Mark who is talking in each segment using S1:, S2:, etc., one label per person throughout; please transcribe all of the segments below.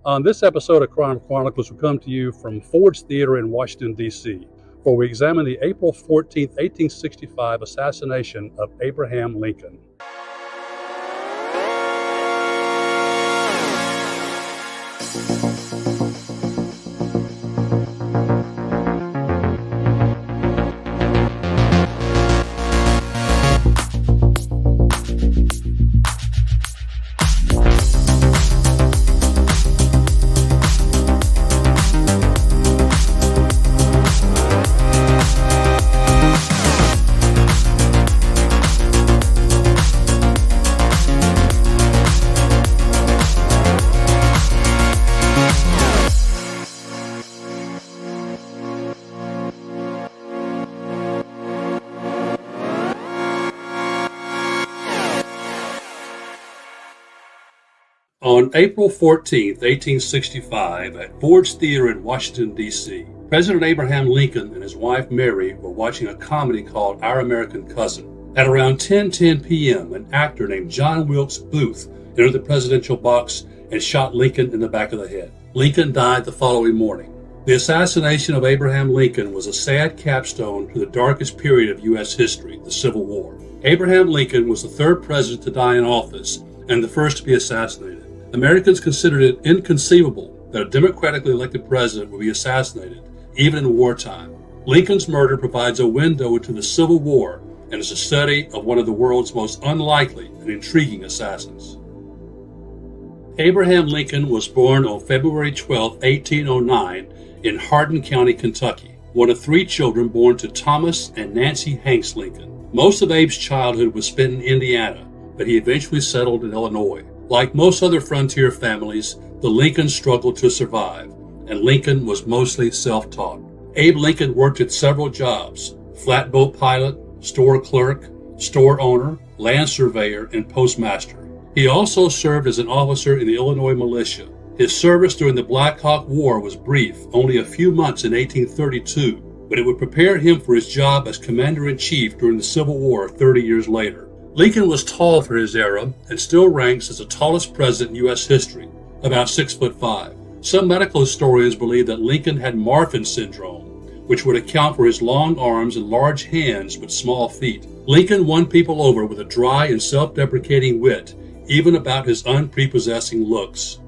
S1: On this episode of Crime Chronicles, we come to you from Ford's Theater in Washington, D.C., where we examine the April 14, 1865 assassination of Abraham Lincoln. On April 14, 1865, at Ford's Theater in Washington, D.C., President Abraham Lincoln and his wife Mary were watching a comedy called Our American Cousin. At around 10:10 p.m., an actor named John Wilkes Booth entered the presidential box and shot Lincoln in the back of the head. Lincoln died the following morning. The assassination of Abraham Lincoln was a sad capstone to the darkest period of U.S. history, the Civil War. Abraham Lincoln was the third president to die in office and the first to be assassinated. Americans considered it inconceivable that a democratically elected president would be assassinated, even in wartime. Lincoln's murder provides a window into the Civil War and is a study of one of the world's most unlikely and intriguing assassins. Abraham Lincoln was born on February 12, 1809, in Hardin County, Kentucky, one of three children born to Thomas and Nancy Hanks Lincoln. Most of Abe's childhood was spent in Indiana, but he eventually settled in Illinois. Like most other frontier families, the Lincolns struggled to survive, and Lincoln was mostly self-taught. Abe Lincoln worked at several jobs: flatboat pilot, store clerk, store owner, land surveyor, and postmaster. He also served as an officer in the Illinois militia. His service during the Black Hawk War was brief, only a few months in 1832, but it would prepare him for his job as commander-in-chief during the Civil War 30 years later. Lincoln was tall for his era and still ranks as the tallest president in U.S. history, about 6'5". Some medical historians believe that Lincoln had Marfan syndrome, which would account for his long arms and large hands but small feet. Lincoln won people over with a dry and self-deprecating wit, even about his unprepossessing looks.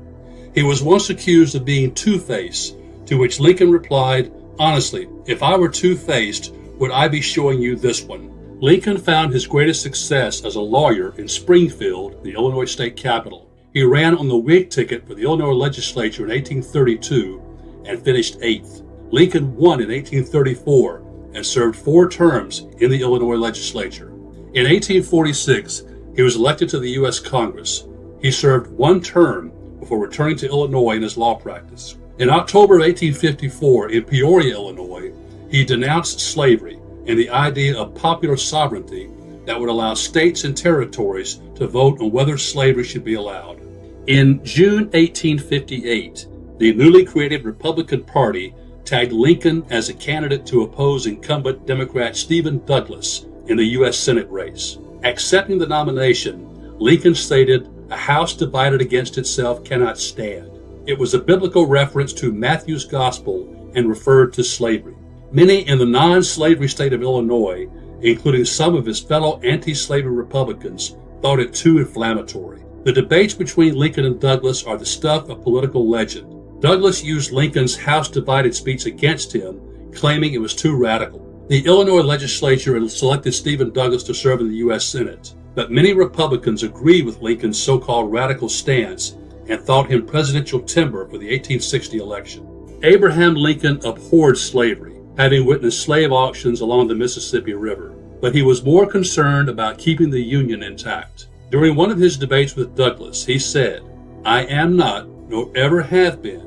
S1: He was once accused of being two-faced, to which Lincoln replied, "Honestly, if I were two-faced, would I be showing you this one?" Lincoln found his greatest success as a lawyer in Springfield, the Illinois state capital. He ran on the Whig ticket for the Illinois legislature in 1832 and finished 8th. Lincoln won in 1834 and served 4 terms in the Illinois legislature. In 1846, he was elected to the U.S. Congress. He served 1 term before returning to Illinois in his law practice. In October of 1854, in Peoria, Illinois, he denounced slavery and the idea of popular sovereignty that would allow states and territories to vote on whether slavery should be allowed. In June 1858, the newly created Republican Party tagged Lincoln as a candidate to oppose incumbent Democrat Stephen Douglas in the U.S. Senate race. Accepting the nomination, Lincoln stated, "A house divided against itself cannot stand." It was a biblical reference to Matthew's Gospel and referred to slavery. Many in the non-slavery state of Illinois, including some of his fellow anti-slavery Republicans, thought it too inflammatory. The debates between Lincoln and Douglas are the stuff of political legend. Douglas used Lincoln's House Divided speech against him, claiming it was too radical. The Illinois legislature had selected Stephen Douglas to serve in the U.S. Senate, but many Republicans agreed with Lincoln's so-called radical stance and thought him presidential timber for the 1860 election. Abraham Lincoln abhorred slavery, having witnessed slave auctions along the Mississippi River, but he was more concerned about keeping the Union intact. During one of his debates with Douglas, he said, "I am not, nor ever have been,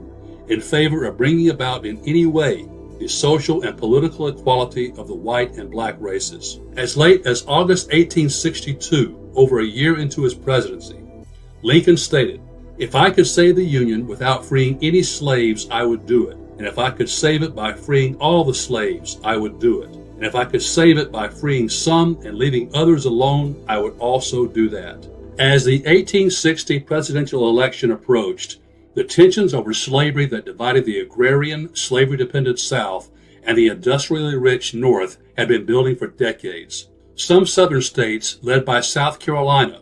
S1: in favor of bringing about in any way the social and political equality of the white and black races." As late as August 1862, over a year into his presidency, Lincoln stated, "If I could save the Union without freeing any slaves, I would do it. And if I could save it by freeing all the slaves, I would do it. And if I could save it by freeing some and leaving others alone, I would also do that." As the 1860 presidential election approached, The tensions over slavery that divided the agrarian, slavery-dependent South and the industrially rich North had been building for decades. Some southern states, led by South Carolina,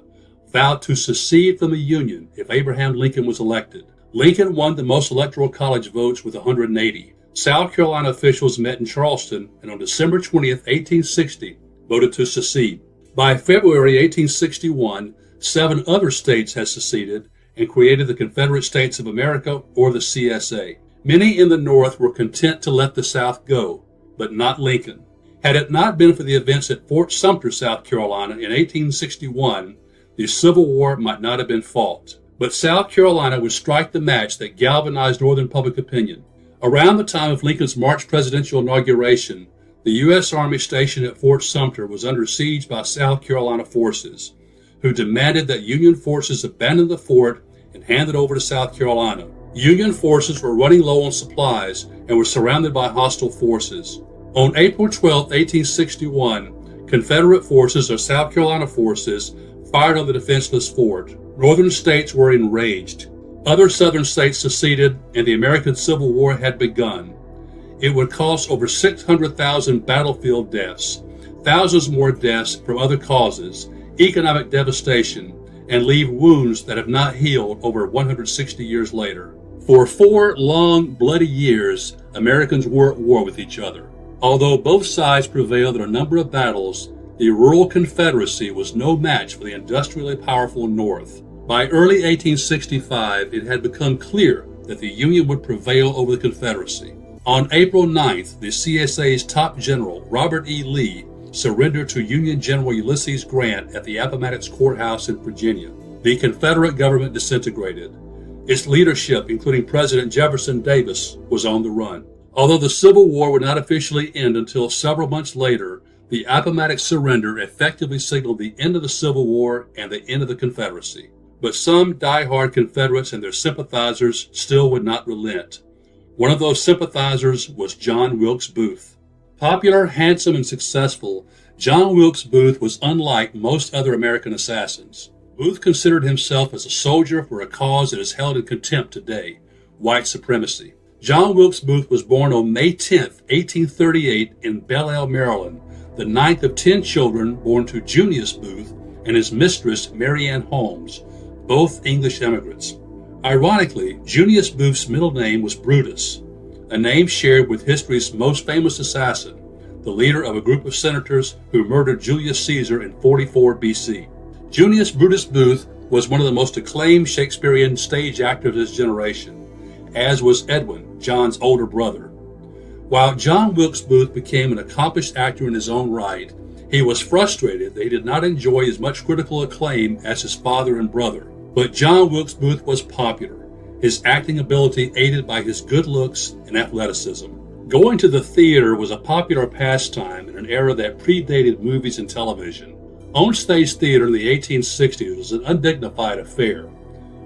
S1: vowed to secede from the Union if Abraham Lincoln was elected. Lincoln won the most electoral college votes with 180. South Carolina officials met in Charleston and on December 20th, 1860, voted to secede. By February 1861, 7 other states had seceded and created the Confederate States of America, or the CSA. Many in the North were content to let the South go, but not Lincoln. Had it not been for the events at Fort Sumter, South Carolina in 1861, the Civil War might not have been fought. But South Carolina would strike the match that galvanized Northern public opinion. Around the time of Lincoln's March presidential inauguration, the U.S. Army stationed at Fort Sumter was under siege by South Carolina forces, who demanded that Union forces abandon the fort and hand it over to South Carolina. Union forces were running low on supplies and were surrounded by hostile forces. On April 12, 1861, Confederate forces or South Carolina forces fired on the defenseless fort. Northern states were enraged. Other southern states seceded, and the American Civil War had begun. It would cost over 600,000 battlefield deaths, thousands more deaths from other causes, economic devastation, and leave wounds that have not healed over 160 years later. For 4 long, bloody years, Americans were at war with each other. Although both sides prevailed in a number of battles, the rural Confederacy was no match for the industrially powerful North. By early 1865, it had become clear that the Union would prevail over the Confederacy. On April 9th, the CSA's top general, Robert E. Lee, surrendered to Union General Ulysses Grant at the Appomattox Courthouse in Virginia. The Confederate government disintegrated. Its leadership, including President Jefferson Davis, was on the run. Although the Civil War would not officially end until several months later, the Appomattox surrender effectively signaled the end of the Civil War and the end of the Confederacy. But some die-hard Confederates and their sympathizers still would not relent. One of those sympathizers was John Wilkes Booth. Popular, handsome, and successful, John Wilkes Booth was unlike most other American assassins. Booth considered himself as a soldier for a cause that is held in contempt today, white supremacy. John Wilkes Booth was born on May 10, 1838 in Belle Isle, Maryland, the 9th of 10 children born to Junius Booth and his mistress, Mary Ann Holmes, both English immigrants. Ironically, Junius Booth's middle name was Brutus, a name shared with history's most famous assassin, the leader of a group of senators who murdered Julius Caesar in 44 BC. Junius Brutus Booth was one of the most acclaimed Shakespearean stage actors of his generation, as was Edwin, John's older brother. While John Wilkes Booth became an accomplished actor in his own right, he was frustrated that he did not enjoy as much critical acclaim as his father and brother. But John Wilkes Booth was popular, his acting ability aided by his good looks and athleticism. Going to the theater was a popular pastime in an era that predated movies and television. On-stage theater in the 1860s was an undignified affair,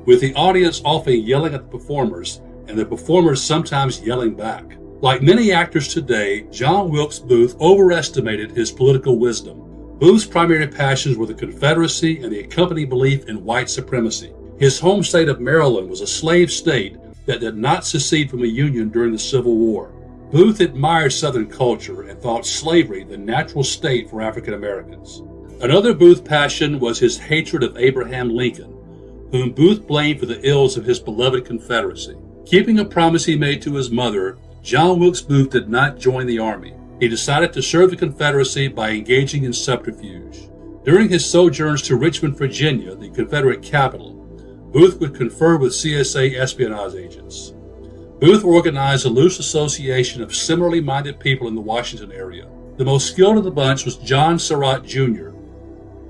S1: with the audience often yelling at the performers and the performers sometimes yelling back. Like many actors today, John Wilkes Booth overestimated his political wisdom. Booth's primary passions were the Confederacy and the accompanying belief in white supremacy. His home state of Maryland was a slave state that did not secede from the Union during the Civil War. Booth admired Southern culture and thought slavery the natural state for African Americans. Another Booth passion was his hatred of Abraham Lincoln, whom Booth blamed for the ills of his beloved Confederacy. Keeping a promise he made to his mother, John Wilkes Booth did not join the Army. He decided to serve the Confederacy by engaging in subterfuge. During his sojourns to Richmond, Virginia, the Confederate capital, Booth would confer with CSA espionage agents. Booth organized a loose association of similarly minded people in the Washington area. The most skilled of the bunch was John Surratt Jr.,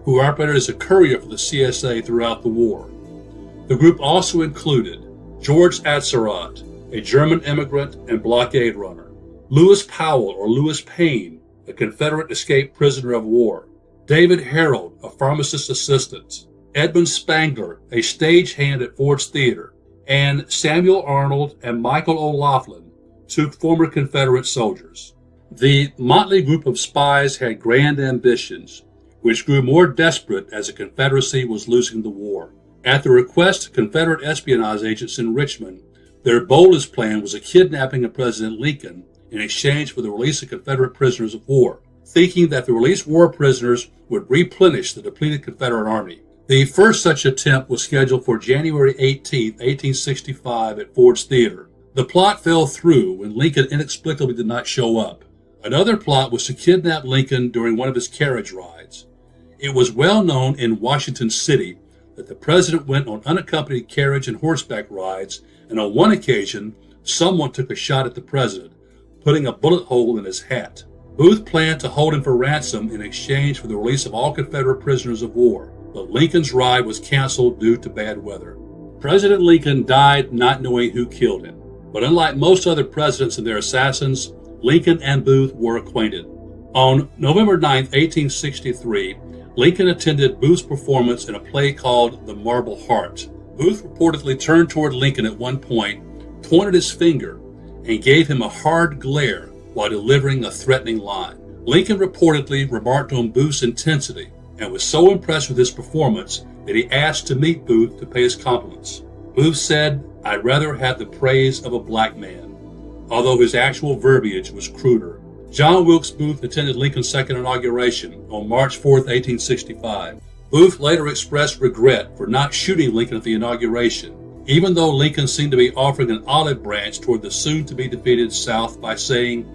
S1: who operated as a courier for the CSA throughout the war. The group also included George Atzerodt, a German immigrant and blockade runner, Lewis Powell or Lewis Payne, a Confederate escaped prisoner of war, David Harold, a pharmacist assistant, Edmund Spangler, a stagehand at Ford's Theater, and Samuel Arnold and Michael O'Laughlin, 2 former Confederate soldiers. The motley group of spies had grand ambitions, which grew more desperate as the Confederacy was losing the war. At the request of Confederate espionage agents in Richmond, their boldest plan was a kidnapping of President Lincoln in exchange for the release of Confederate prisoners of war, thinking that the released war prisoners would replenish the depleted Confederate army. The first such attempt was scheduled for January 18, 1865 at Ford's Theater. The plot fell through when Lincoln inexplicably did not show up. Another plot was to kidnap Lincoln during one of his carriage rides. It was well known in Washington City that the president went on unaccompanied carriage and horseback rides, and on one occasion, someone took a shot at the president, putting a bullet hole in his hat. Booth planned to hold him for ransom in exchange for the release of all Confederate prisoners of war, but Lincoln's ride was canceled due to bad weather. President Lincoln died not knowing who killed him, but unlike most other presidents and their assassins, Lincoln and Booth were acquainted. On November 9, 1863, Lincoln attended Booth's performance in a play called The Marble Heart. Booth reportedly turned toward Lincoln at one point, pointed his finger, and gave him a hard glare while delivering a threatening line. Lincoln reportedly remarked on Booth's intensity and was so impressed with his performance that he asked to meet Booth to pay his compliments. Booth said, "I'd rather have the praise of a black man," although his actual verbiage was cruder. John Wilkes Booth attended Lincoln's second inauguration on March 4, 1865. Booth later expressed regret for not shooting Lincoln at the inauguration, even though Lincoln seemed to be offering an olive branch toward the soon-to-be defeated South by saying,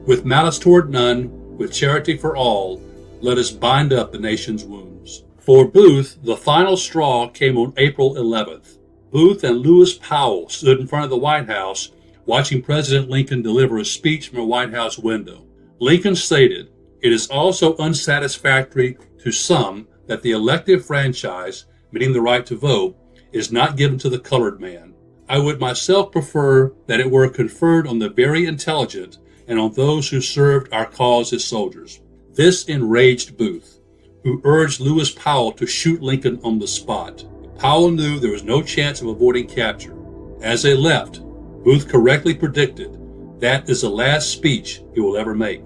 S1: "With malice toward none, with charity for all, let us bind up the nation's wounds." For Booth, the final straw came on April 11th. Booth and Lewis Powell stood in front of the White House watching President Lincoln deliver a speech from a White House window. Lincoln stated, "It is also unsatisfactory to some that the elective franchise, meaning the right to vote, is not given to the colored man. I would myself prefer that it were conferred on the very intelligent and on those who served our cause as soldiers." This enraged Booth, who urged Lewis Powell to shoot Lincoln on the spot. Powell knew there was no chance of avoiding capture. As they left, Booth correctly predicted, "That is the last speech he will ever make."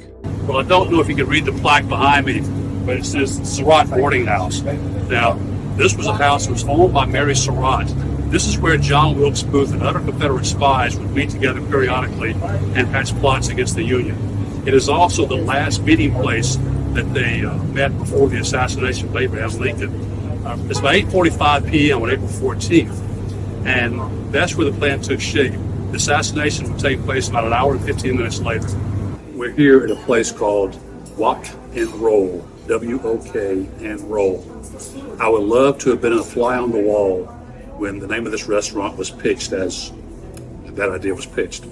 S1: Well, I don't know if you can read the plaque behind me, but it says Surratt Boarding House. Now, this was a house that was owned by Mary Surratt. This is where John Wilkes Booth and other Confederate spies would meet together periodically and hatch plots against the Union. It is also the last meeting place that they met before the assassination of Abraham Lincoln. It's about 8:45 p.m. on April 14th, and that's where the plan took shape. The assassination would take place about an hour and 15 minutes later. We're here at a place called Wok and Roll, W-O-K and Roll. I would love to have been a fly on the wall when the name of this restaurant was pitched, as that idea was pitched.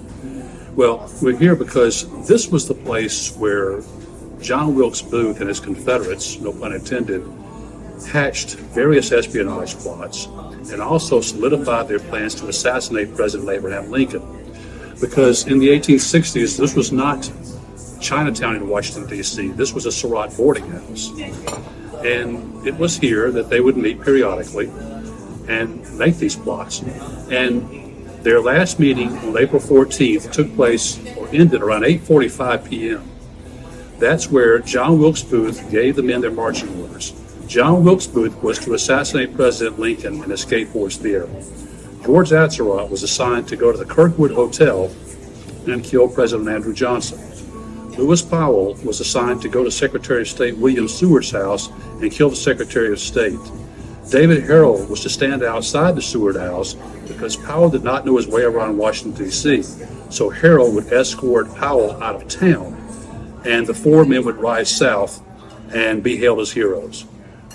S1: Well, we're here because this was the place where John Wilkes Booth and his Confederates, no pun intended, hatched various espionage plots and also solidified their plans to assassinate President Abraham Lincoln. Because in the 1860s, this was not Chinatown in Washington, D.C. This was a Surratt boarding house. And it was here that they would meet periodically and make these plots. And their last meeting on April 14th took place or ended around 8:45 p.m. That's where John Wilkes Booth gave the men their marching orders. John Wilkes Booth was to assassinate President Lincoln and escape Ford's Theater. George Atzerodt was assigned to go to the Kirkwood Hotel and kill President Andrew Johnson. Lewis Powell was assigned to go to Secretary of State William Seward's house and kill the Secretary of State. David Harrell was to stand outside the Seward house because Powell did not know his way around Washington, D.C., so Harrell would escort Powell out of town, and the four men would ride south and be hailed as heroes.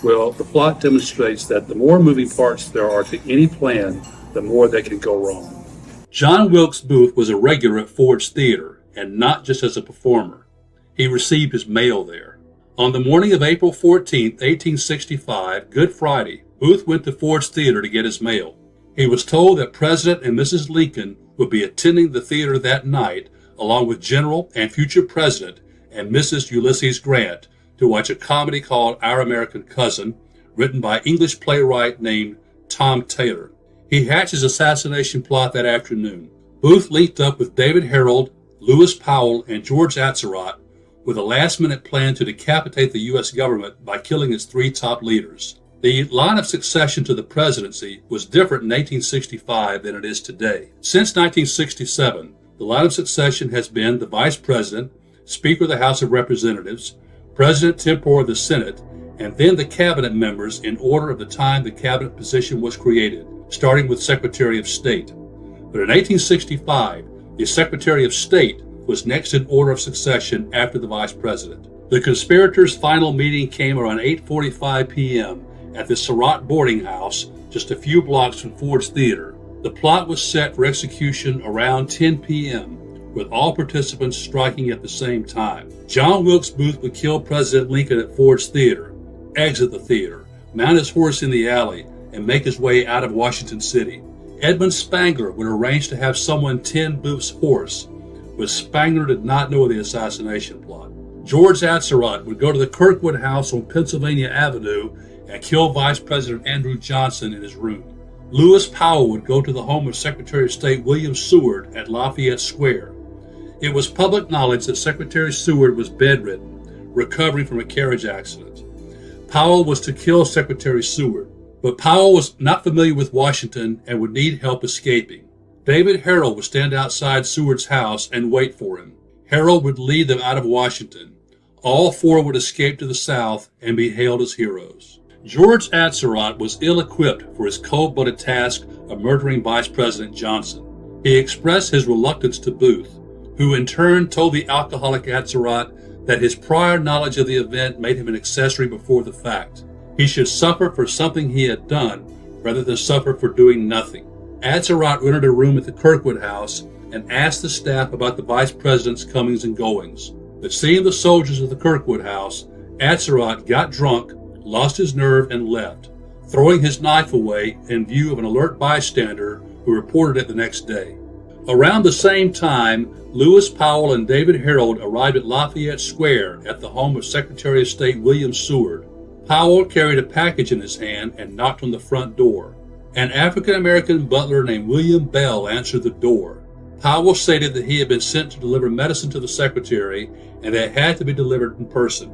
S1: Well, the plot demonstrates that the more moving parts there are to any plan, the more they can go wrong. John Wilkes Booth was a regular at Ford's Theater, and not just as a performer. He received his mail there. On the morning of April 14, 1865, Good Friday, Booth went to Ford's Theater to get his mail. He was told that President and Mrs. Lincoln would be attending the theater that night, along with General and future President and Mrs. Ulysses Grant, to watch a comedy called Our American Cousin, written by English playwright named Tom Taylor. He hatched his assassination plot that afternoon. Booth linked up with David Harrell, Lewis Powell, and George Atzerodt with a last-minute plan to decapitate the U.S. government by killing its three top leaders. The line of succession to the presidency was different in 1865 than it is today. Since 1967, the line of succession has been the Vice President, Speaker of the House of Representatives, President Tempore of the Senate, and then the cabinet members in order of the time the cabinet position was created, starting with Secretary of State. But in 1865, the Secretary of State was next in order of succession after the Vice President. The conspirators' final meeting came around 8:45 p.m. at the Surratt boarding house, just a few blocks from Ford's Theater. The plot was set for execution around 10 p.m., with all participants striking at the same time. John Wilkes Booth would kill President Lincoln at Ford's Theater, exit the theater, mount his horse in the alley, and make his way out of Washington City. Edmund Spangler would arrange to have someone tend Booth's horse, but Spangler did not know of the assassination plot. George Atzerodt would go to the Kirkwood House on Pennsylvania Avenue and kill Vice President Andrew Johnson in his room. Lewis Powell would go to the home of Secretary of State William Seward at Lafayette Square. It was public knowledge that Secretary Seward was bedridden, recovering from a carriage accident. Powell was to kill Secretary Seward, but Powell was not familiar with Washington and would need help escaping. David Harrell would stand outside Seward's house and wait for him. Harrell would lead them out of Washington. All four would escape to the South and be hailed as heroes. George Atzerodt was ill-equipped for his cold-blooded task of murdering Vice President Johnson. He expressed his reluctance to Booth, who in turn told the alcoholic Atzerodt that his prior knowledge of the event made him an accessory before the fact. He should suffer for something he had done rather than suffer for doing nothing. Atzerodt entered a room at the Kirkwood House and asked the staff about the vice president's comings and goings. But seeing the soldiers of the Kirkwood House, Atzerodt got drunk, lost his nerve, and left, throwing his knife away in view of an alert bystander who reported it the next day. Around the same time, Lewis Powell and David Harrell arrived at Lafayette Square at the home of Secretary of State William Seward. Powell carried a package in his hand and knocked on the front door. An African-American butler named William Bell answered the door. Powell stated that he had been sent to deliver medicine to the secretary and that it had to be delivered in person.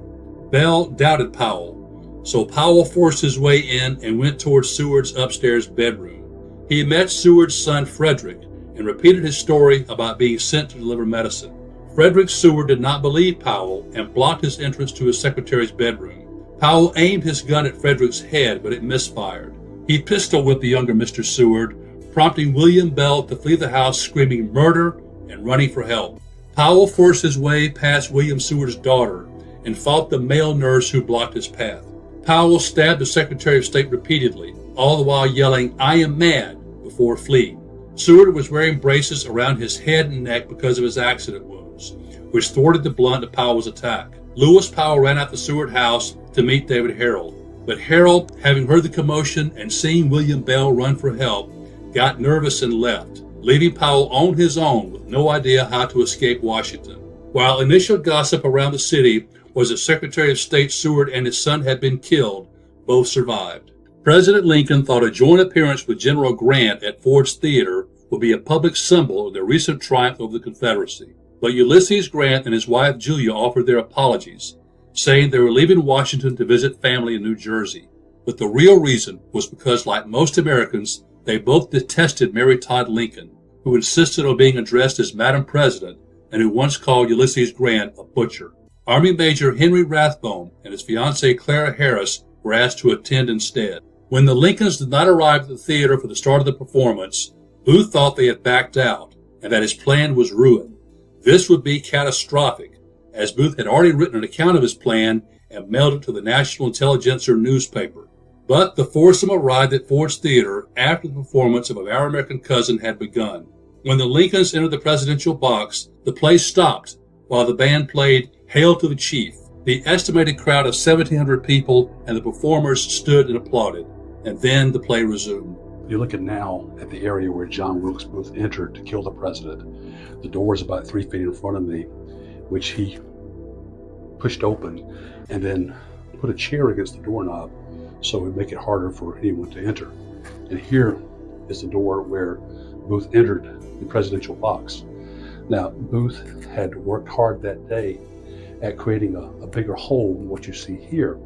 S1: Bell doubted Powell, so Powell forced his way in and went towards Seward's upstairs bedroom. He met Seward's son Frederick and repeated his story about being sent to deliver medicine. Frederick Seward did not believe Powell and blocked his entrance to his secretary's bedroom. Powell aimed his gun at Frederick's head, but it misfired. He pistol-whipped the younger Mr. Seward, prompting William Bell to flee the house screaming murder and running for help. Powell forced his way past William Seward's daughter and fought the male nurse who blocked his path. Powell stabbed the Secretary of State repeatedly, all the while yelling, "I am mad," before fleeing. Seward was wearing braces around his head and neck because of his accident wounds, which thwarted the blunt of Powell's attack. Lewis Powell ran out the Seward house to meet David Harrell, but Harrell, having heard the commotion and seeing William Bell run for help, got nervous and left, leaving Powell on his own with no idea how to escape Washington. While initial gossip around the city was that Secretary of State Seward and his son had been killed, both survived. President Lincoln thought a joint appearance with General Grant at Ford's Theater would be a public symbol of their recent triumph over the Confederacy. But Ulysses Grant and his wife Julia offered their apologies, saying they were leaving Washington to visit family in New Jersey. But the real reason was because, like most Americans, they both detested Mary Todd Lincoln, who insisted on being addressed as Madam President and who once called Ulysses Grant a butcher. Army Major Henry Rathbone and his fiancée Clara Harris were asked to attend instead. When the Lincolns did not arrive at the theater for the start of the performance, Booth thought they had backed out and that his plan was ruined. This would be catastrophic, as Booth had already written an account of his plan and mailed it to the National Intelligencer newspaper. But the foursome arrived at Ford's Theater after the performance of Our American Cousin had begun. When the Lincolns entered the presidential box, the play stopped while the band played Hail to the Chief. The estimated crowd of 1,700 people and the performers stood and applauded, and then the play resumed.
S2: You're looking now at the area where John Wilkes Booth entered to kill the president. The door is about 3 feet in front of me, which he pushed open and then put a chair against the doorknob so it would make it harder for anyone to enter. And here is the door where Booth entered the presidential box. Now, Booth had worked hard that day at creating a bigger hole than what you see here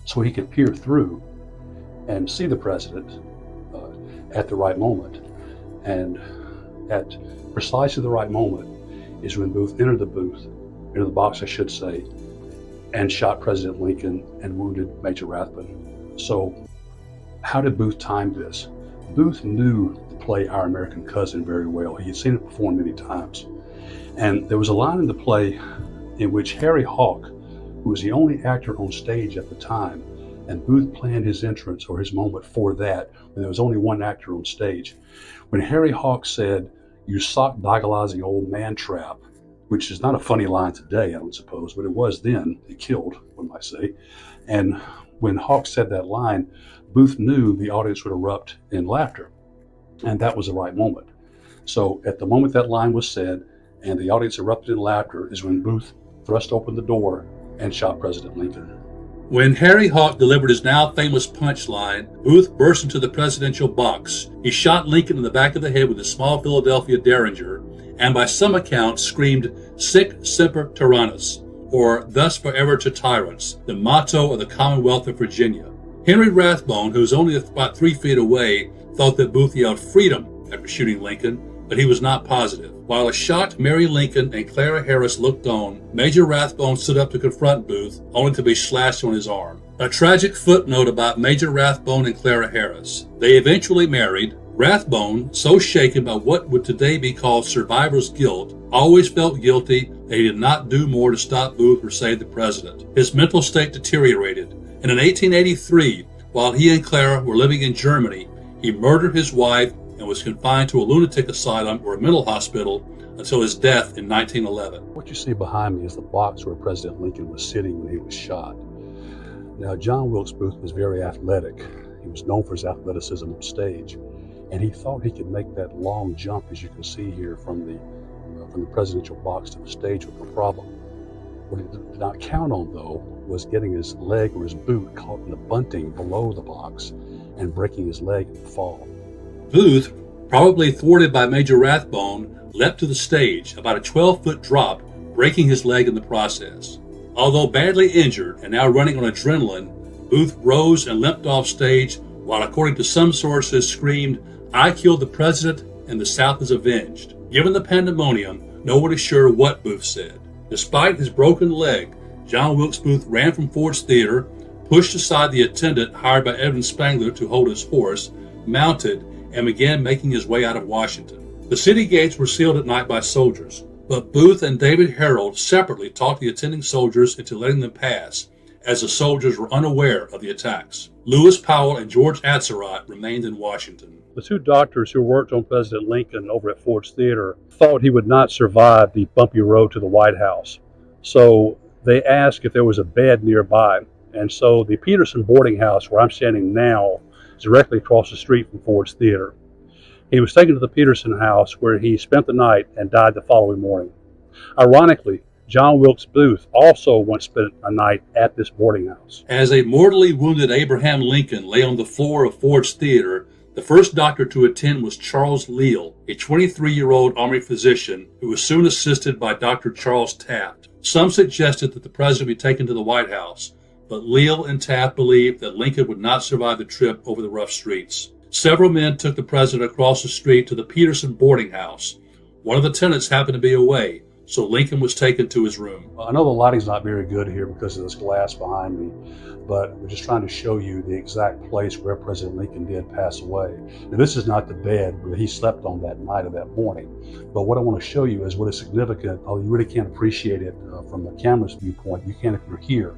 S2: so he could peer through and see the president at the right moment. And at precisely the right moment is when Booth entered the box, I should say, and shot President Lincoln and wounded Major Rathbone. So how did Booth time this? Booth knew the play Our American Cousin very well. He had seen it performed many times. And there was a line in the play in which Harry Hawk, who was the only actor on stage at the time, and Booth planned his entrance or his moment for that when there was only one actor on stage. When Harry Hawk said, "You sock-dogglizing old man trap," which is not a funny line today, I don't suppose, but it was then. It killed, one might say. And when Hawk said that line, Booth knew the audience would erupt in laughter, and that was the right moment. So at the moment that line was said and the audience erupted in laughter is when Booth thrust open the door and shot President Lincoln.
S1: When Harry Hawk delivered his now famous punchline, Booth burst into the presidential box. He shot Lincoln in the back of the head with a small Philadelphia Derringer, and by some accounts screamed, "Sic semper tyrannis," or "Thus forever to tyrants," the motto of the Commonwealth of Virginia. Henry Rathbone, who was only about 3 feet away, thought that Booth yelled "freedom" after shooting Lincoln, but he was not positive. While a shocked Mary Lincoln and Clara Harris looked on, Major Rathbone stood up to confront Booth, only to be slashed on his arm. A tragic footnote about Major Rathbone and Clara Harris. They eventually married. Rathbone, so shaken by what would today be called survivor's guilt, always felt guilty that he did not do more to stop Booth or save the president. His mental state deteriorated, and in 1883, while he and Clara were living in Germany, he murdered his wife and was confined to a lunatic asylum or a mental hospital until his death in 1911.
S2: What you see behind me is the box where President Lincoln was sitting when he was shot. Now, John Wilkes Booth was very athletic. He was known for his athleticism on stage, and he thought he could make that long jump, as you can see here, from the presidential box to the stage with no problem. What he did not count on, though, was getting his leg or his boot caught in the bunting below the box and breaking his leg in the fall.
S1: Booth, probably thwarted by Major Rathbone, leapt to the stage, about a 12-foot drop, breaking his leg in the process. Although badly injured and now running on adrenaline, Booth rose and limped off stage while, according to some sources, screamed, "I killed the president and the South is avenged." Given the pandemonium, no one is sure what Booth said. Despite his broken leg, John Wilkes Booth ran from Ford's Theater, pushed aside the attendant hired by Edwin Spangler to hold his horse, mounted, and began making his way out of Washington. The city gates were sealed at night by soldiers, but Booth and David Harold separately talked the attending soldiers into letting them pass, as the soldiers were unaware of the attacks. Lewis Powell and George Atzerodt remained in Washington.
S2: The two doctors who worked on President Lincoln over at Ford's Theater thought he would not survive the bumpy road to the White House. So they asked if there was a bed nearby. And so the Peterson boarding house, where I'm standing now, is directly across the street from Ford's Theater. He was taken to the Peterson house, where he spent the night and died the following morning. Ironically, John Wilkes Booth also once spent a night at this boarding house.
S1: As a mortally wounded Abraham Lincoln lay on the floor of Ford's Theater, the first doctor to attend was Charles Leal, a 23-year-old Army physician who was soon assisted by Dr. Charles Taft. Some suggested that the president be taken to the White House, but Leal and Taft believed that Lincoln would not survive the trip over the rough streets. Several men took the president across the street to the Peterson boarding house. One of the tenants happened to be away, so Lincoln was taken to his room.
S2: I know the lighting's not very good here because of this glass behind me, but we're just trying to show you the exact place where President Lincoln did pass away. Now, this is not the bed where he slept on that night of that morning, but what I want to show you is what is significant, although you really can't appreciate it from the camera's viewpoint, you can if you're here.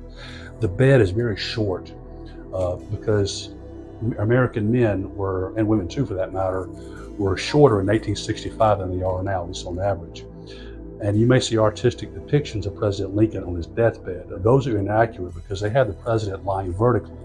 S2: The bed is very short because American men were, and women too for that matter, were shorter in 1865 than they are now, at least on average. And you may see artistic depictions of President Lincoln on his deathbed. Those are inaccurate because they had the president lying vertically.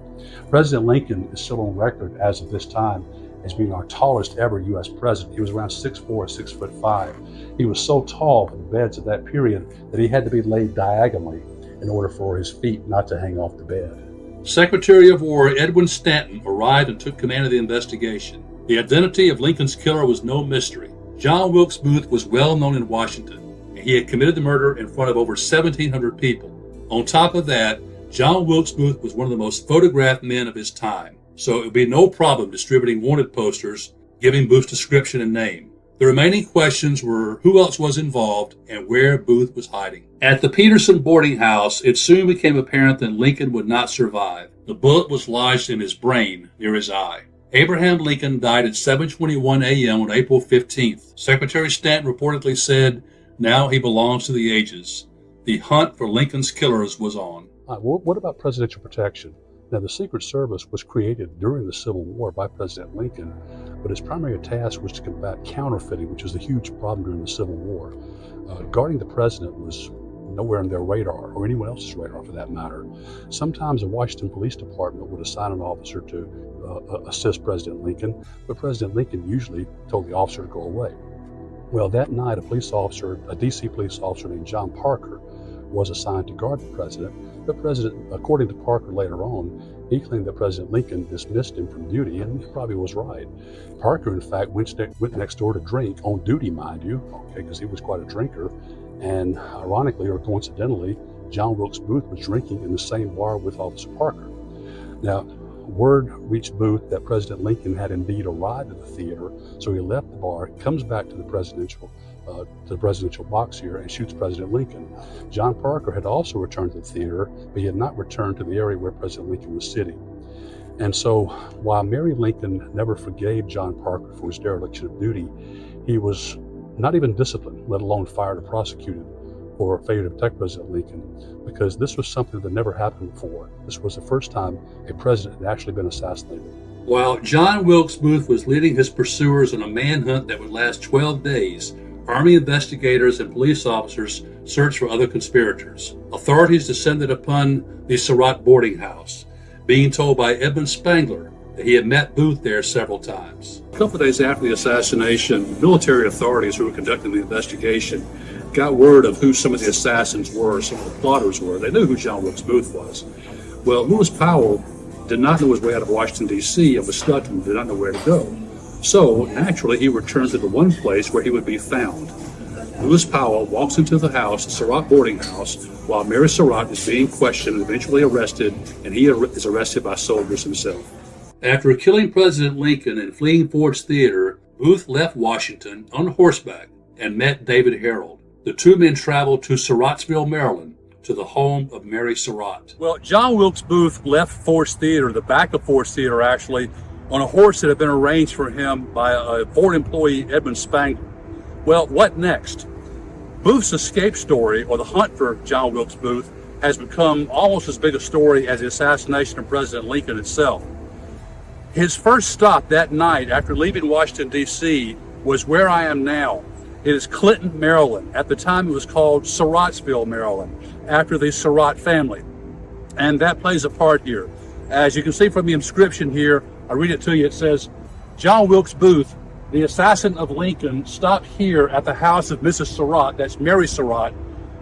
S2: President Lincoln is still on record as of this time as being our tallest ever U.S. president. He was around 6'4", 6'5". He was so tall for the beds of that period that he had to be laid diagonally in order for his feet not to hang off the bed.
S1: Secretary of War Edwin Stanton arrived and took command of the investigation. The identity of Lincoln's killer was no mystery. John Wilkes Booth was well known in Washington, and he had committed the murder in front of over 1,700 people. On top of that, John Wilkes Booth was one of the most photographed men of his time. so it would be no problem distributing wanted posters giving Booth's description and name. The remaining questions were who else was involved and where Booth was hiding. At the Peterson boarding house, it soon became apparent that Lincoln would not survive. The bullet was lodged in his brain near his eye. Abraham Lincoln died at 7:21 a.m. on April 15th. Secretary Stanton reportedly said, "Now he belongs to the ages." The hunt for Lincoln's killers was on.
S2: What about presidential protection? Now, the Secret Service was created during the Civil War by President Lincoln, but its primary task was to combat counterfeiting, which was a huge problem during the Civil War. Guarding the president was nowhere on their radar, or anyone else's radar for that matter. Sometimes the Washington Police Department would assign an officer to assist President Lincoln, but President Lincoln usually told the officer to go away. Well, that night, a DC police officer named John Parker, was assigned to guard the president. The president, according to Parker later on, he claimed that President Lincoln dismissed him from duty, and he probably was right. Parker, in fact, went next door to drink, on duty, mind you, because he was quite a drinker. And ironically, or coincidentally, John Wilkes Booth was drinking in the same bar with Officer Parker. Now, word reached Booth that President Lincoln had indeed arrived at the theater, so he left the bar, comes back to the presidential box here, and shoots President Lincoln. John Parker had also returned to the theater, but he had not returned to the area where President Lincoln was sitting. And so, while Mary Lincoln never forgave John Parker for his dereliction of duty, he was not even disciplined, let alone fired or prosecuted for failure to protect President Lincoln, because this was something that never happened before. This was the first time a president had actually been assassinated.
S1: While John Wilkes Booth was leading his pursuers on a manhunt that would last 12 days, Army investigators and police officers searched for other conspirators. Authorities descended upon the Surratt boarding house, being told by Edmund Spangler that he had met Booth there several times. A couple of days after the assassination, military authorities who were conducting the investigation got word of who some of the assassins were, some of the plotters were. They knew who John Wilkes Booth was. Well, Lewis Powell did not know his way out of Washington, D.C., and was stuck and did not know where to go. So, naturally, he returned to the one place where he would be found. Lewis Powell walks into the house, the Surratt boarding house, while Mary Surratt is being questioned and eventually arrested, and he is arrested by soldiers himself. After killing President Lincoln and fleeing Ford's Theater, Booth left Washington on horseback and met David Harold. The two men traveled to Surrattsville, Maryland, to the home of Mary Surratt. Well, John Wilkes Booth left Ford's Theater, the back of Ford's Theater actually, on a horse that had been arranged for him by a Ford employee, Edmund Spangler. Well, what next? Booth's escape story, or the hunt for John Wilkes Booth, has become almost as big a story as the assassination of President Lincoln itself. His first stop that night after leaving Washington, D.C. was where I am now. It is Clinton, Maryland. At the time, it was called Surrattsville, Maryland, after the Surratt family. And that plays a part here. As you can see from the inscription here, I read it to you. It says, John Wilkes Booth, the assassin of Lincoln, stopped here at the house of Mrs. Surratt, that's Mary Surratt,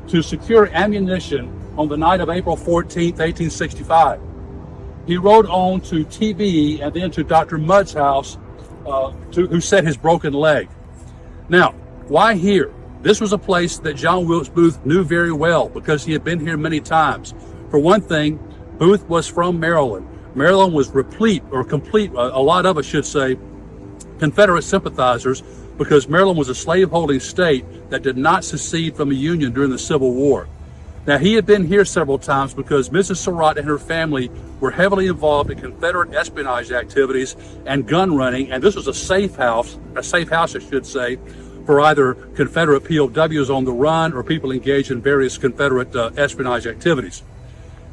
S1: to secure ammunition on the night of April 14th, 1865. He rode on to TB and then to Dr. Mudd's house, who set his broken leg. Now, why here? This was a place that John Wilkes Booth knew very well because he had been here many times. For one thing, Booth was from Maryland. Maryland was replete, or complete, a lot of us should say, Confederate sympathizers, because Maryland was a slave-holding state that did not secede from the Union during the Civil War. Now, he had been here several times because Mrs. Surratt and her family were heavily involved in Confederate espionage activities and gun running, and this was a safe house, I should say, for either Confederate POWs on the run or people engaged in various Confederate espionage activities.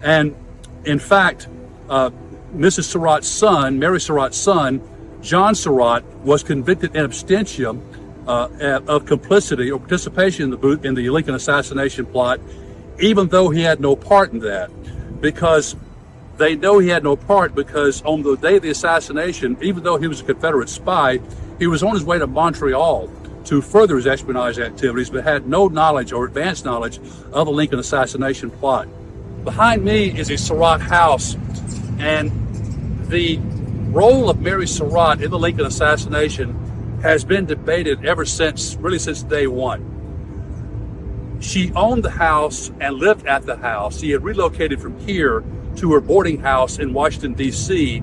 S1: And in fact, Mrs. Surratt's son, Mary Surratt's son, John Surratt, was convicted in absentia of complicity or participation in the Lincoln assassination plot, even though he had no part in that. Because they know he had no part because on the day of the assassination, even though he was a Confederate spy, he was on his way to Montreal to further his espionage activities, but had no knowledge or advanced knowledge of the Lincoln assassination plot. Behind me is a Surratt house, and the role of Mary Surratt in the Lincoln assassination has been debated ever since day one. She owned the house and lived at the house. She had relocated from here to her boarding house in Washington, D.C.,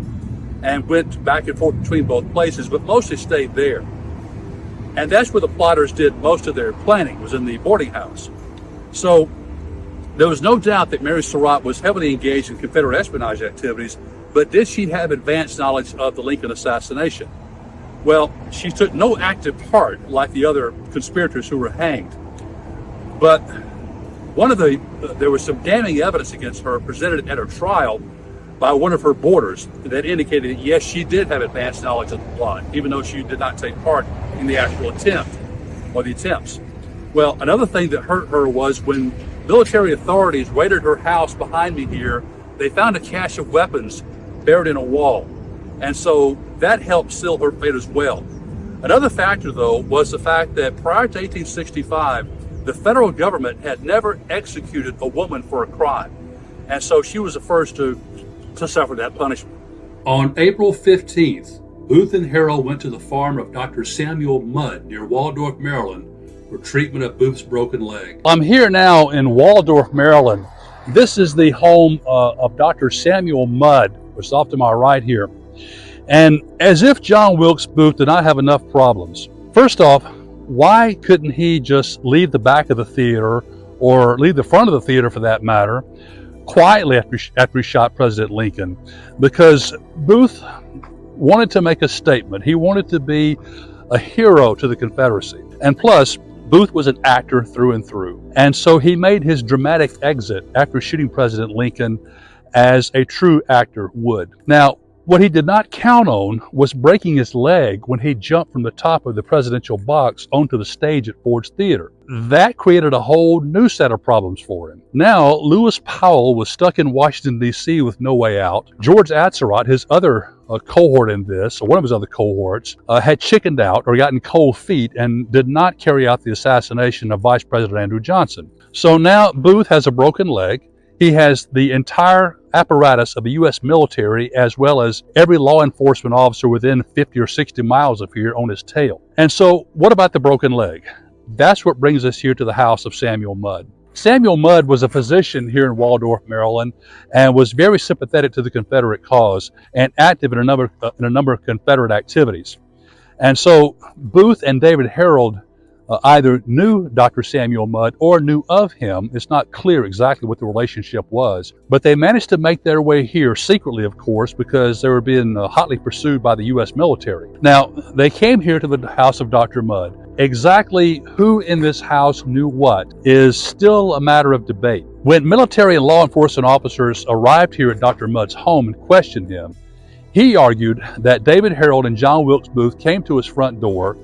S3: and went back and forth between both places, but mostly stayed there. And that's where the plotters did most of their planning, was in the boarding house. So there was no doubt that Mary Surratt was heavily engaged in Confederate espionage activities, but did she have advanced knowledge of the Lincoln assassination? Well, she took no active part like the other conspirators who were hanged. But there was some damning evidence against her presented at her trial by one of her boarders that indicated that yes, she did have advanced knowledge of the plot, even though she did not take part in the actual attempt or the attempts. Well, another thing that hurt her was when military authorities raided her house behind me here, they found a cache of weapons buried in a wall. And so that helped seal her fate as well. Another factor, though, was the fact that prior to 1865, the federal government had never executed a woman for a crime. And so she was the first to suffer that punishment.
S1: On April 15th, Booth and Harrell went to the farm of Dr. Samuel Mudd near Waldorf, Maryland, for treatment of Booth's broken leg.
S3: I'm here now in Waldorf, Maryland. This is the home of Dr. Samuel Mudd, which is off to my right here. And as if John Wilkes Booth did not have enough problems. First off, why couldn't he just leave the back of the theater, or leave the front of the theater for that matter, quietly after he shot President Lincoln? Because Booth wanted to make a statement. He wanted to be a hero to the Confederacy. And plus, Booth was an actor through and through. And so he made his dramatic exit after shooting President Lincoln as a true actor would. Now, what he did not count on was breaking his leg when he jumped from the top of the presidential box onto the stage at Ford's Theater. That created a whole new set of problems for him. Now, Lewis Powell was stuck in Washington, D.C. with no way out. George Atzerodt, his other cohort in this, or one of his other cohorts, had chickened out or gotten cold feet and did not carry out the assassination of Vice President Andrew Johnson. So now Booth has a broken leg. He has the entire apparatus of the U.S. military, as well as every law enforcement officer within 50 or 60 miles of here on his tail. And so what about the broken leg? That's what brings us here to the house of Samuel Mudd. Samuel Mudd was a physician here in Waldorf, Maryland, and was very sympathetic to the Confederate cause and active in a number of Confederate activities. And so Booth and David Harold either knew Dr. Samuel Mudd or knew of him. It's not clear exactly what the relationship was, but they managed to make their way here secretly, of course, because they were being hotly pursued by the U.S. military. Now, they came here to the house of Dr. Mudd. Exactly who in this house knew what is still a matter of debate. When military and law enforcement officers arrived here at Dr. Mudd's home and questioned him, he argued that David Harold and John Wilkes Booth came to his front door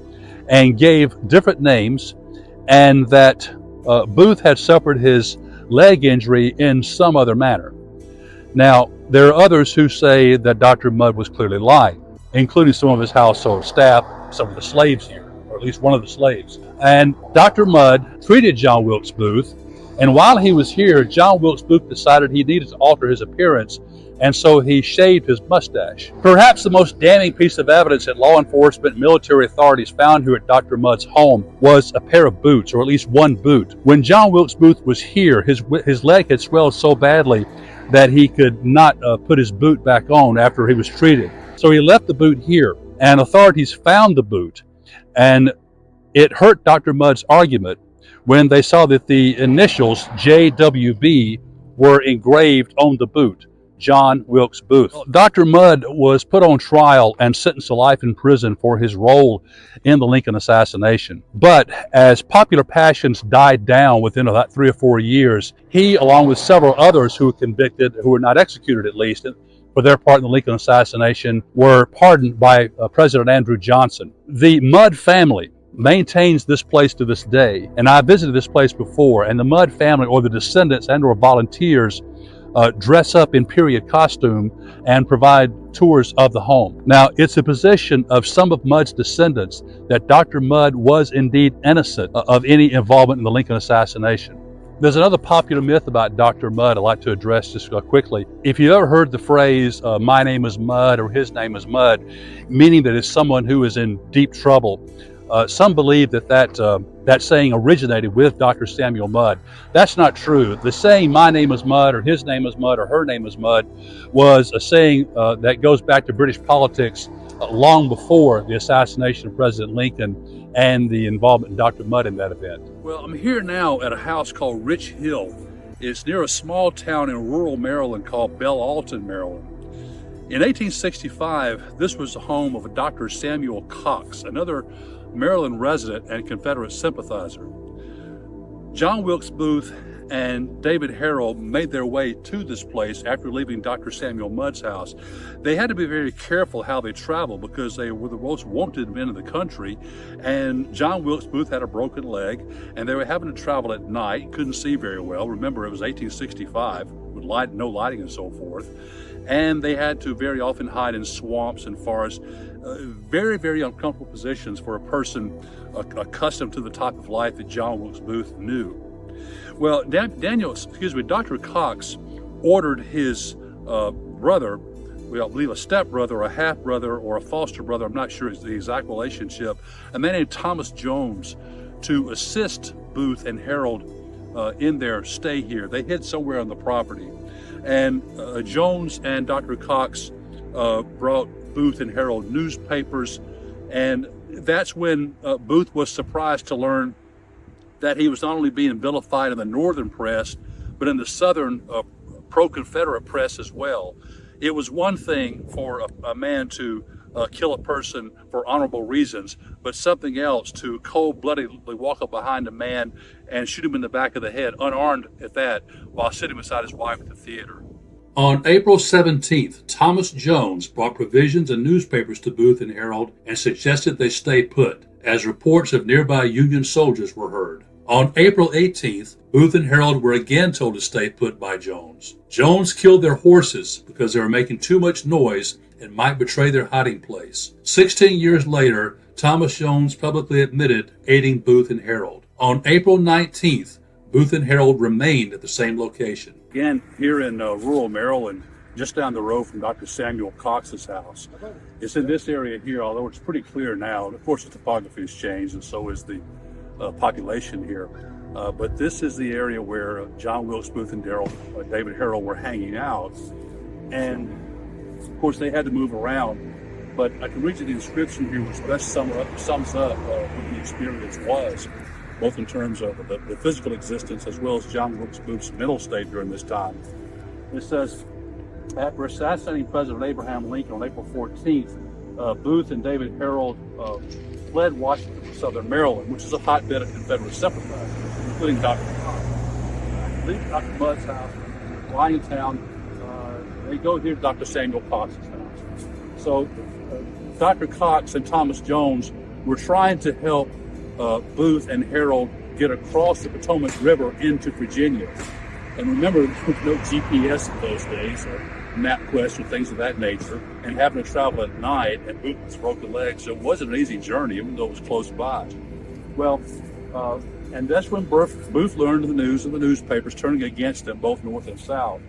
S3: and gave different names, and that Booth had suffered his leg injury in some other manner. Now, there are others who say that Dr. Mudd was clearly lying, including some of his household staff, some of the slaves here, or at least one of the slaves. And Dr. Mudd treated John Wilkes Booth, and while he was here, John Wilkes Booth decided he needed to alter his appearance, and so he shaved his mustache. Perhaps the most damning piece of evidence that law enforcement and military authorities found here at Dr. Mudd's home was a pair of boots, or at least one boot. When John Wilkes Booth was here, his leg had swelled so badly that he could not put his boot back on after he was treated. So he left the boot here, and authorities found the boot, and it hurt Dr. Mudd's argument when they saw that the initials JWB were engraved on the boot. John Wilkes Booth. Dr. Mudd was put on trial and sentenced to life in prison for his role in the Lincoln assassination. But as popular passions died down within about 3 or 4 years, he, along with several others who were convicted, who were not executed at least, for their part in the Lincoln assassination, were pardoned by President Andrew Johnson. The Mudd family maintains this place to this day, and I visited this place before, and the Mudd family, or the descendants and or volunteers, dress up in period costume and provide tours of the home. Now, it's a position of some of Mudd's descendants that Dr. Mudd was indeed innocent of any involvement in the Lincoln assassination. There's another popular myth about Dr. Mudd I'd like to address just quickly. If you ever heard the phrase, my name is Mudd or his name is Mudd, meaning that it's someone who is in deep trouble, Some believe that saying originated with Dr. Samuel Mudd. That's not true. The saying, my name is Mudd, or his name is Mudd, or her name is Mudd, was a saying that goes back to British politics long before the assassination of President Lincoln and the involvement of Dr. Mudd in that event. Well, I'm here now at a house called Rich Hill. It's near a small town in rural Maryland called Bellalton, Maryland. In 1865, this was the home of a Dr. Samuel Cox, another Maryland resident and Confederate sympathizer. John Wilkes Booth and David Harold made their way to this place after leaving Dr. Samuel Mudd's house. They had to be very careful how they traveled because they were the most wanted men in the country, and John Wilkes Booth had a broken leg, and they were having to travel at night, couldn't see very well. Remember, it was 1865 with no lighting and so forth, and they had to very often hide in swamps and forests. Very, very uncomfortable positions for a person accustomed to the type of life that John Wilkes Booth knew. Well, Dr. Cox ordered his brother, I believe a stepbrother, a half-brother, or a foster brother, I'm not sure the exact relationship, a man named Thomas Jones, to assist Booth and Harold in their stay here. They hid somewhere on the property. And Jones and Dr. Cox brought Booth and Harold newspapers, and that's when Booth was surprised to learn that he was not only being vilified in the northern press, but in the southern pro-Confederate press as well. It was one thing for a man to kill a person for honorable reasons, but something else to cold-bloodedly walk up behind a man and shoot him in the back of the head, unarmed at that, while sitting beside his wife at the theater.
S1: On April 17th, Thomas Jones brought provisions and newspapers to Booth and Harold and suggested they stay put, as reports of nearby Union soldiers were heard. On April 18th, Booth and Harold were again told to stay put by Jones. Jones killed their horses because they were making too much noise and might betray their hiding place. 16 years later, Thomas Jones publicly admitted aiding Booth and Harold. On April 19th, Booth and Harold remained at the same location.
S3: Again, here in rural Maryland, just down the road from Dr. Samuel Cox's house. It's in this area here, although it's pretty clear now. And of course, the topography has changed, and so is the population here. But this is the area where John Wilkes Booth and David Harold were hanging out. And of course, they had to move around. But I can read you the description here, which best sums up what the experience was, both in terms of the physical existence as well as John Wilkes Booth's mental state during this time. It says, after assassinating President Abraham Lincoln on April 14th, Booth and David Harold fled Washington to southern Maryland, which is a hotbed of Confederate sympathizers, including Dr. Cox. Leave Dr. Mudd's house, Liontown. They go here to Dr. Samuel Cox's house. So Dr. Cox and Thomas Jones were trying to help Booth and Harold get across the Potomac River into Virginia. And remember, there was no GPS in those days, or MapQuest or things of that nature, and having to travel at night, and Booth was broken legs, so it wasn't an easy journey, even though it was close by. Well, and that's when Booth learned the news of the newspapers turning against him, both north and south.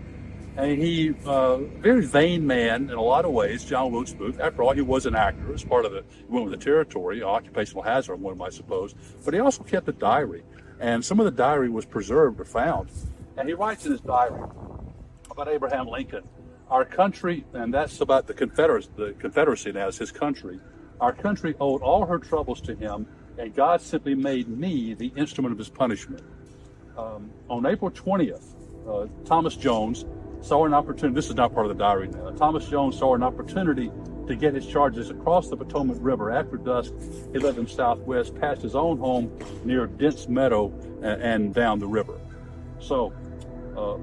S3: And he, very vain man in a lot of ways, John Wilkes Booth. After all, he was an actor as part of he went with the territory, occupational hazard, one might suppose. But he also kept a diary, and some of the diary was preserved or found. And he writes in his diary about Abraham Lincoln, our country, and that's about the Confederacy now, is his country. Our country owed all her troubles to him, and God simply made me the instrument of his punishment. On April 20th, Thomas Jones saw an opportunity, this is not part of the diary now, Thomas Jones saw an opportunity to get his charges across the Potomac River. After dusk, he led them southwest past his own home near Dent's Meadow and down the river. So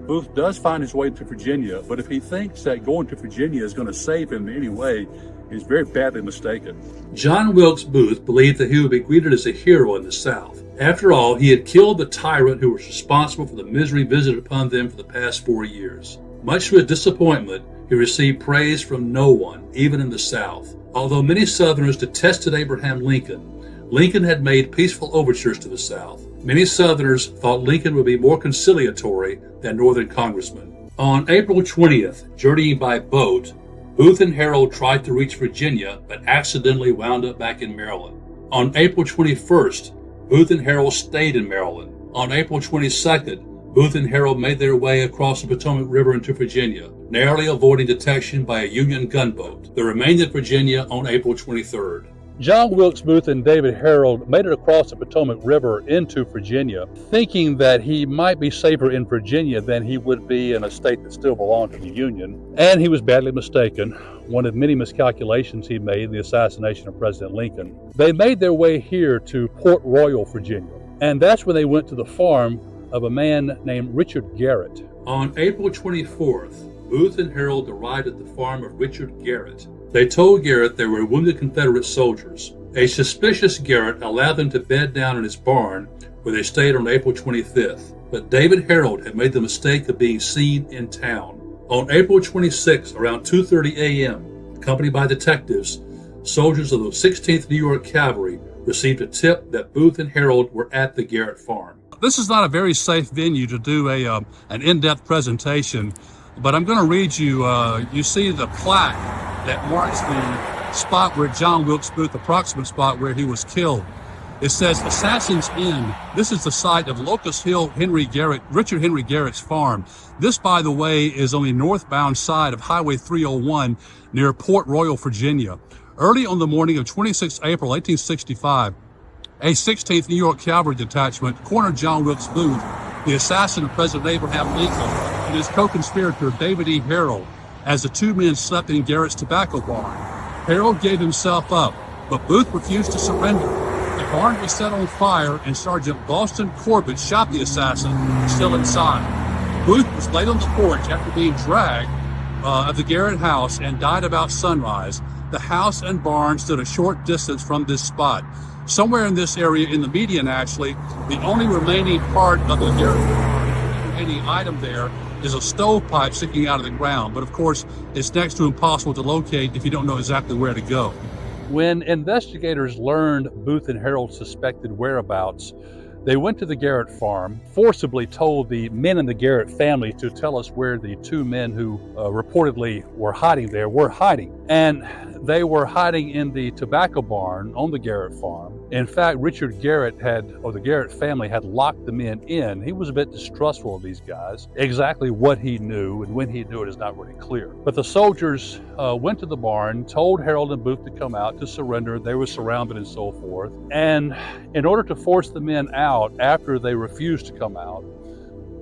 S3: Booth does find his way to Virginia, but if he thinks that going to Virginia is going to save him in any way, he's very badly mistaken.
S1: John Wilkes Booth believed that he would be greeted as a hero in the South. After all, he had killed the tyrant who was responsible for the misery visited upon them for the past 4 years. Much to his disappointment, he received praise from no one, even in the South. Although many Southerners detested Abraham Lincoln, Lincoln had made peaceful overtures to the South. Many Southerners thought Lincoln would be more conciliatory than Northern congressmen. On April 20th, journeying by boat, Booth and Harold tried to reach Virginia, but accidentally wound up back in Maryland. On April 21st, Booth and Harold stayed in Maryland. On April 22nd, Booth and Harold made their way across the Potomac River into Virginia, narrowly avoiding detection by a Union gunboat. They remained in Virginia on April 23rd.
S3: John Wilkes Booth and David Harold made it across the Potomac River into Virginia, thinking that he might be safer in Virginia than he would be in a state that still belonged to the Union. And he was badly mistaken. One of many miscalculations he made in the assassination of President Lincoln. They made their way here to Port Royal, Virginia. And that's when they went to the farm of a man named Richard Garrett.
S1: On April 24th, Booth and Harold arrived at the farm of Richard Garrett. They told Garrett they were wounded Confederate soldiers. A suspicious Garrett allowed them to bed down in his barn, where they stayed on April 25th. But David Harold had made the mistake of being seen in town. On April 26th, around 2:30 a.m., accompanied by detectives, soldiers of the 16th New York Cavalry received a tip that Booth and Harold were at the Garrett farm. This is not a very safe venue to do an in-depth presentation, but I'm going to read you, you see the plaque that marks the spot where John Wilkes Booth, approximate spot where he was killed. It says Assassin's Inn. This is the site of Locust Hill Richard Henry Garrett's farm. This, by the way, is on the northbound side of Highway 301 near Port Royal, Virginia. Early on the morning of 26 April 1865, a 16th New York Cavalry detachment cornered John Wilkes Booth, the assassin of President Abraham Lincoln, and his co-conspirator David E. Harold, as the two men slept in Garrett's tobacco barn. Harold gave himself up, but Booth refused to surrender. The barn was set on fire, and Sergeant Boston Corbett shot the assassin still inside. Booth was laid on the porch after being dragged of the Garrett house and died about sunrise. The house and barn stood a short distance from this spot. Somewhere in this area, in the median actually, the only remaining part of the Garrett barn, any item there, is a stovepipe sticking out of the ground. But of course, it's next to impossible to locate if you don't know exactly where to go.
S3: When investigators learned Booth and Harold's suspected whereabouts, they went to the Garrett farm, forcibly told the men in the Garrett family to tell us where the two men who reportedly were hiding there were hiding. And they were hiding in the tobacco barn on the Garrett farm. In fact, Richard Garrett the Garrett family had locked the men in. He was a bit distrustful of these guys. Exactly what he knew and when he knew it is not really clear. But the soldiers went to the barn, told Harold and Booth to come out to surrender. They were surrounded and so forth. And in order to force the men out after they refused to come out,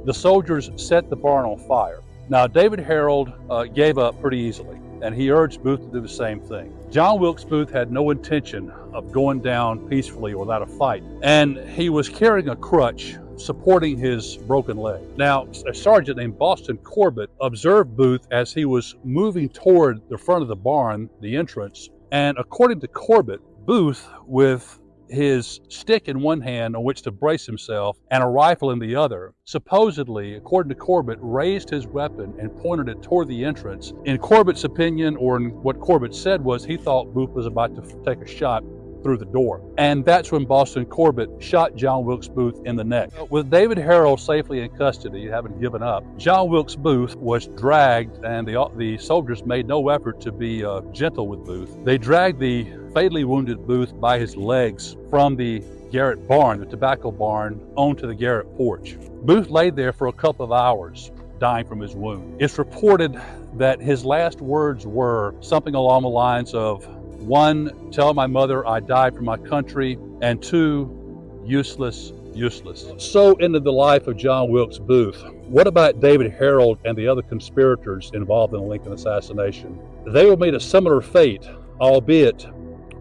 S3: the soldiers set the barn on fire. Now, David Harold gave up pretty easily, and he urged Booth to do the same thing. John Wilkes Booth had no intention of going down peacefully without a fight, and he was carrying a crutch supporting his broken leg. Now, a sergeant named Boston Corbett observed Booth as he was moving toward the front of the barn, the entrance, and according to Corbett, Booth, with his stick in one hand on which to brace himself and a rifle in the other, supposedly, according to Corbett, raised his weapon and pointed it toward the entrance. In Corbett's opinion, or in what Corbett said, was he thought Booth was about to take a shot through the door. And that's when Boston Corbett shot John Wilkes Booth in the neck. With David Harold safely in custody, having given up, John Wilkes Booth was dragged, and the soldiers made no effort to be gentle with Booth. They dragged the fatally wounded Booth by his legs from the Garrett barn, the tobacco barn, onto the Garrett porch. Booth laid there for a couple of hours, dying from his wound. It's reported that his last words were something along the lines of, 1, tell my mother I died for my country, and 2, useless, useless. So ended the life of John Wilkes Booth. What about David Harold and the other conspirators involved in the Lincoln assassination? They will meet a similar fate, albeit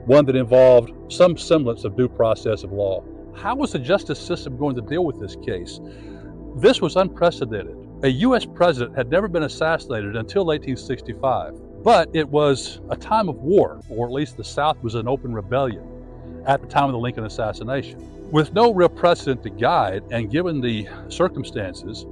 S3: one that involved some semblance of due process of law. How was the justice system going to deal with this case? This was unprecedented. A U.S. president had never been assassinated until 1865. But it was a time of war, or at least the South was in open rebellion at the time of the Lincoln assassination. With no real precedent to guide, and given the circumstances,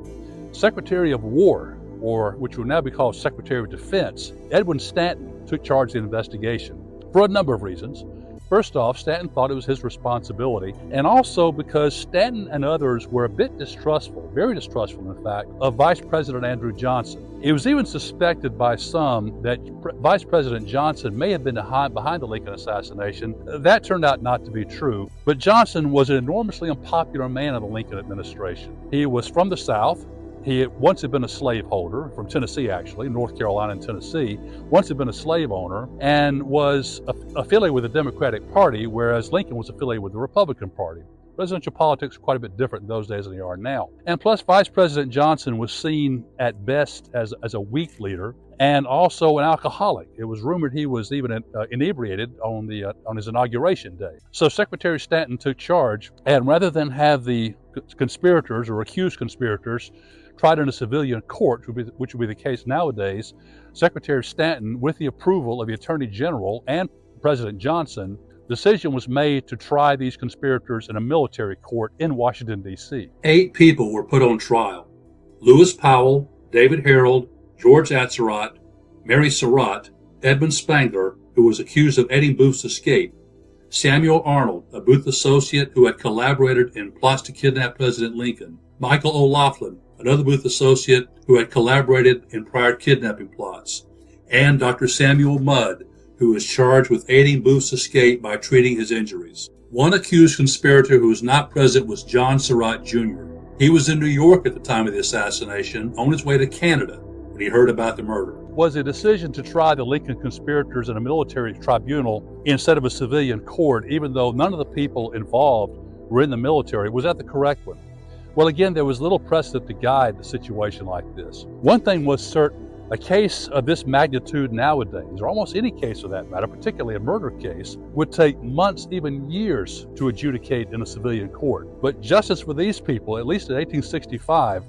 S3: Secretary of War, or which would now be called Secretary of Defense, Edwin Stanton, took charge of the investigation for a number of reasons. First off, Stanton thought it was his responsibility, and also because Stanton and others were a bit distrustful, very distrustful in fact, of Vice President Andrew Johnson. It was even suspected by some that Vice President Johnson may have been behind the Lincoln assassination. That turned out not to be true, but Johnson was an enormously unpopular man in the Lincoln administration. He was from the South. He had once been a slaveholder from Tennessee, actually, North Carolina and Tennessee, once had been a slave owner and was affiliated with the Democratic Party, whereas Lincoln was affiliated with the Republican Party. Presidential politics were quite a bit different in those days than they are now. And plus, Vice President Johnson was seen at best as a weak leader and also an alcoholic. It was rumored he was even inebriated on his inauguration day. So Secretary Stanton took charge, and rather than have the conspirators or accused conspirators tried in a civilian court, which would be the case nowadays, Secretary Stanton, with the approval of the Attorney General and President Johnson, decision was made to try these conspirators in a military court in Washington, D.C.
S1: 8 people were put on trial: Lewis Powell, David Harold, George Atzerodt, Mary Surratt, Edmund Spangler, who was accused of aiding Booth's escape, Samuel Arnold, a Booth associate who had collaborated in plots to kidnap President Lincoln, Michael O'Laughlin, another Booth associate who had collaborated in prior kidnapping plots, and Dr. Samuel Mudd, who was charged with aiding Booth's escape by treating his injuries. One accused conspirator who was not present was John Surratt Jr. He was in New York at the time of the assassination, on his way to Canada, when he heard about the murder.
S3: Was a decision to try the Lincoln conspirators in a military tribunal instead of a civilian court, even though none of the people involved were in the military. Was that the correct one? Well, again, there was little precedent to guide the situation like this. One thing was certain: a case of this magnitude nowadays, or almost any case for that matter, particularly a murder case, would take months, even years, to adjudicate in a civilian court. But justice for these people, at least in 1865,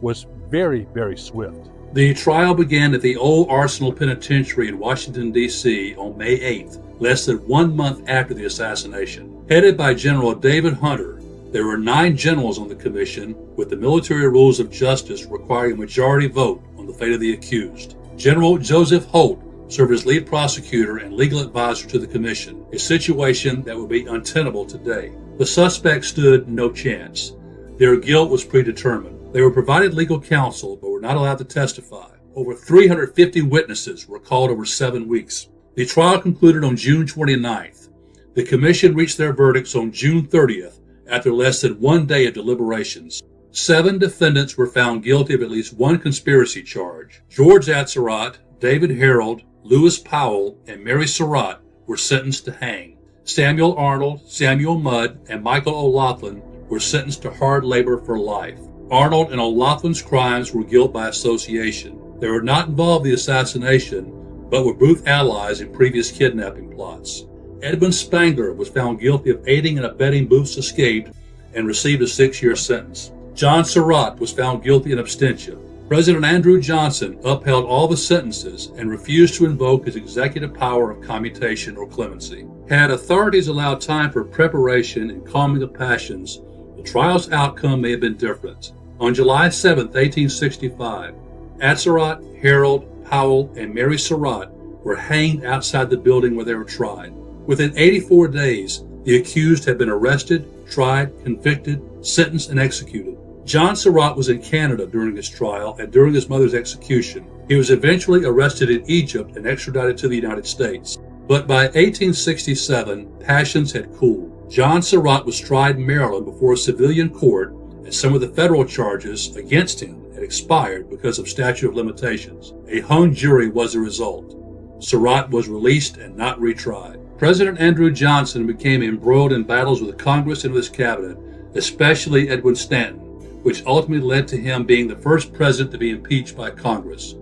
S3: was very, very swift.
S1: The trial began at the Old Arsenal Penitentiary in Washington, D.C. on May 8th, less than 1 month after the assassination. Headed by General David Hunter, there were 9 generals on the commission, with the military rules of justice requiring a majority vote on the fate of the accused. General Joseph Holt served as lead prosecutor and legal advisor to the commission, a situation that would be untenable today. The suspects stood no chance. Their guilt was predetermined. They were provided legal counsel but were not allowed to testify. Over 350 witnesses were called over 7 weeks. The trial concluded on June 29th. The commission reached their verdicts on June 30th, after less than 1 day of deliberations. 7 defendants were found guilty of at least one conspiracy charge. George Atzerodt, David Harold, Lewis Powell, and Mary Surratt were sentenced to hang. Samuel Arnold, Samuel Mudd, and Michael O'Laughlin were sentenced to hard labor for life. Arnold and O'Loughlin's crimes were guilt by association. They were not involved in the assassination, but were Booth allies in previous kidnapping plots. Edmund Spangler was found guilty of aiding and abetting Booth's escape and received a 6-year sentence. John Surratt was found guilty in absentia. President Andrew Johnson upheld all the sentences and refused to invoke his executive power of commutation or clemency. Had authorities allowed time for preparation and calming of passions, the trial's outcome may have been different. On July 7, 1865, Atzerodt, Harold, Powell, and Mary Surratt were hanged outside the building where they were tried. Within 84 days, the accused had been arrested, tried, convicted, sentenced, and executed. John Surratt was in Canada during his trial and during his mother's execution. He was eventually arrested in Egypt and extradited to the United States. But by 1867, passions had cooled. John Surratt was tried in Maryland before a civilian court, and some of the federal charges against him had expired because of statute of limitations. A hung jury was the result. Surratt was released and not retried. President Andrew Johnson became embroiled in battles with Congress and with his cabinet, especially Edwin Stanton, which ultimately led to him being the first president to be impeached by Congress.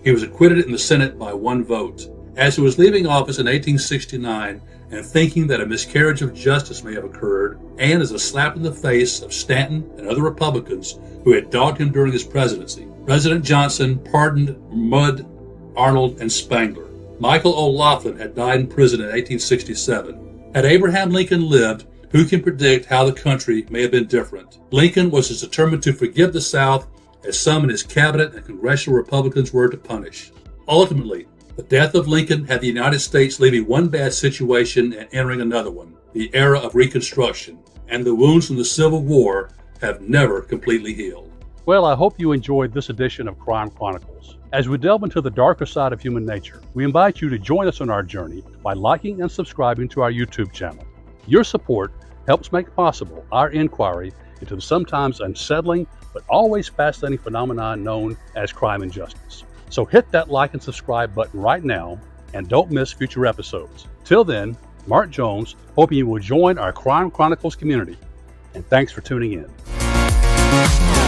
S1: He was acquitted in the Senate by 1 vote. As he was leaving office in 1869 and thinking that a miscarriage of justice may have occurred, and as a slap in the face of Stanton and other Republicans who had dogged him during his presidency, President Johnson pardoned Mudd, Arnold, and Spangler. Michael O'Laughlin had died in prison in 1867. Had Abraham Lincoln lived, who can predict how the country may have been different? Lincoln was as determined to forgive the South as some in his cabinet and congressional Republicans were to punish. Ultimately, The death of Lincoln had the United States leaving one bad situation and entering another one, the era of Reconstruction, and the wounds from the Civil War have never completely healed.
S3: Well, I hope you enjoyed this edition of Crime Chronicles. As we delve into the darker side of human nature, we invite you to join us on our journey by liking and subscribing to our YouTube channel. Your support helps make possible our inquiry into the sometimes unsettling but always fascinating phenomenon known as crime and justice. So hit that like and subscribe button right now and don't miss future episodes. Till then, Mark Jones, hoping you will join our Crime Chronicles community. And thanks for tuning in.